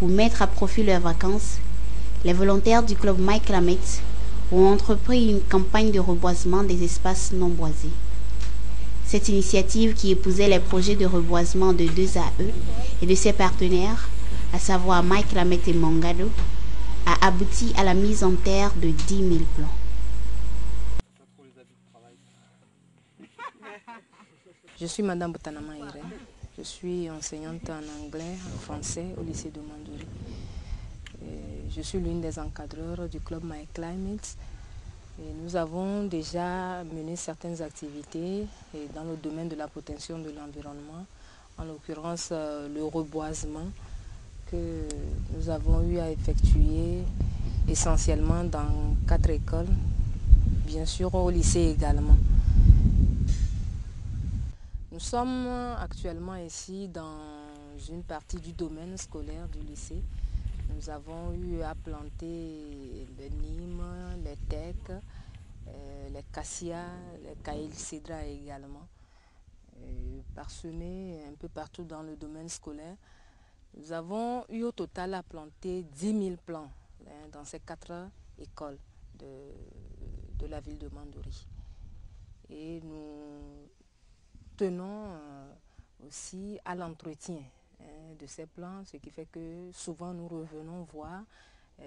Pour mettre à profit leurs vacances, les volontaires du club My Climate ont entrepris une campagne de reboisement des espaces non boisés. Cette initiative, qui épousait les projets de reboisement de 2AE et de ses partenaires, à savoir My Climate et Mangado, a abouti à la mise en terre de 10 000 plants. Je suis Madame Boutanama Irène. Je suis enseignante en anglais, en français au lycée de Mandouri. Je suis l'une des encadreurs du club My Climate. Et nous avons déjà mené certaines activités dans le domaine de la protection de l'environnement, en l'occurrence le reboisement que nous avons eu à effectuer essentiellement dans 4 écoles, bien sûr au lycée également. Nous sommes actuellement ici dans une partie du domaine scolaire du lycée. Nous avons eu à planter les nimes, les tecs, les cassias, les caïlcédras également, parsemés un peu partout dans le domaine scolaire. Nous avons eu au total à planter 10 000 plants dans ces 4 écoles de la ville de Mandouri. Et nous tenons aussi à l'entretien de ces plants, ce qui fait que souvent nous revenons voir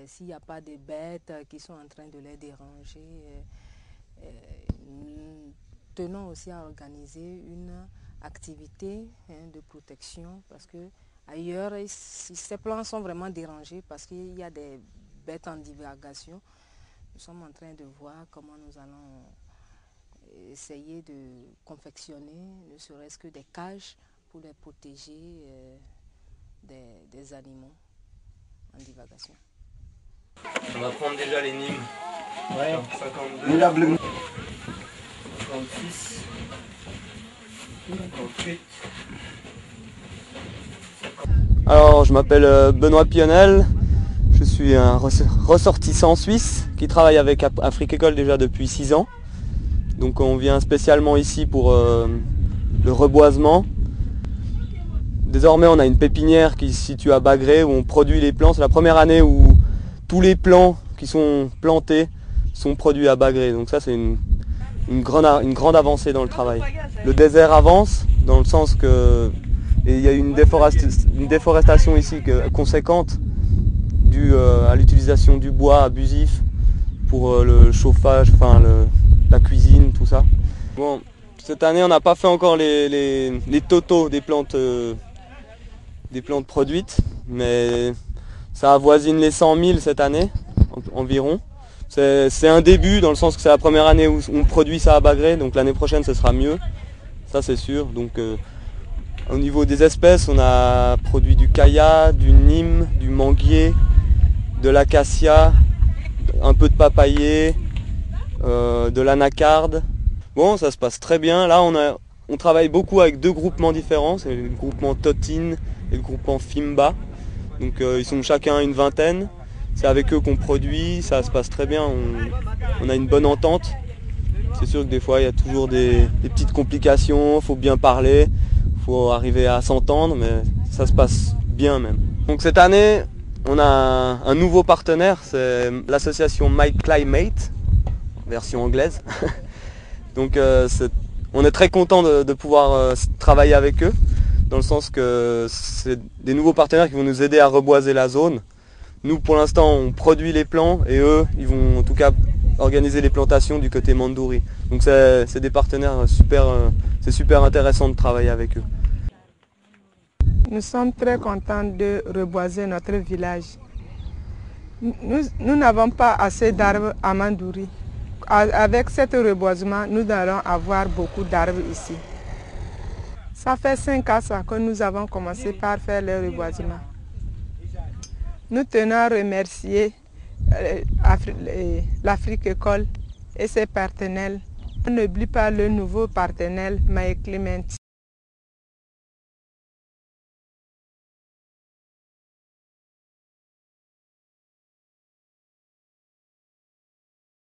s'il n'y a pas de bêtes qui sont en train de les déranger. Nous tenons aussi à organiser une activité de protection parce que ailleurs, ces plants sont vraiment dérangés parce qu'il y a des bêtes en divagation. Nous sommes en train de voir comment nous allons essayer de confectionner, ne serait-ce que des cages pour les protéger des animaux en divagation. On va prendre déjà les nimes. Ouais. 52, 56, 58. Alors, je m'appelle Benoît Pionel. Je suis un ressortissant suisse qui travaille avec Afrique École déjà depuis 6 ans. Donc on vient spécialement ici pour le reboisement. Désormais on a une pépinière qui se situe à Bagré où on produit les plants. C'est la première année où tous les plants qui sont plantés sont produits à Bagré. Donc ça c'est une grande avancée dans le travail. Le désert avance dans le sens que il y a une déforestation ici conséquente due à l'utilisation du bois abusif pour le chauffage, enfin la cuisine, tout ça. Bon, cette année on n'a pas fait encore les totaux des plantes produites, mais ça avoisine les 100 000 cette année environ. C'est un début dans le sens que c'est la première année où on produit ça à Bagré, donc l'année prochaine ce sera mieux, ça c'est sûr. Donc au niveau des espèces, on a produit du kaya, du nîmes, du manguier, de l'acacia, un peu de papayer, de l'anacarde. Bon, ça se passe très bien. Là, on travaille beaucoup avec 2 groupements différents. C'est le groupement Totine et le groupement Fimba. Donc ils sont chacun une vingtaine. C'est avec eux qu'on produit. Ça se passe très bien. On a une bonne entente. C'est sûr que des fois, il y a toujours des petites complications. Il faut bien parler. Il faut arriver à s'entendre. Mais ça se passe bien même. Donc cette année, on a un nouveau partenaire. C'est l'association My Climate, version anglaise. Donc on est très content de pouvoir travailler avec eux, dans le sens que c'est des nouveaux partenaires qui vont nous aider à reboiser la zone. Nous pour l'instant on produit les plants et eux ils vont en tout cas organiser les plantations du côté Mandouri. Donc c'est des partenaires super, c'est super intéressant de travailler avec eux. Nous sommes très contents de reboiser notre village. Nous n'avons pas assez d'arbres à Mandouri. Avec cet reboisement, nous allons avoir beaucoup d'arbres ici. Ça fait 5 ans que nous avons commencé par faire le reboisement. Nous tenons à remercier l'Afrique École et ses partenaires. On n'oublie pas le nouveau partenaire My Climate.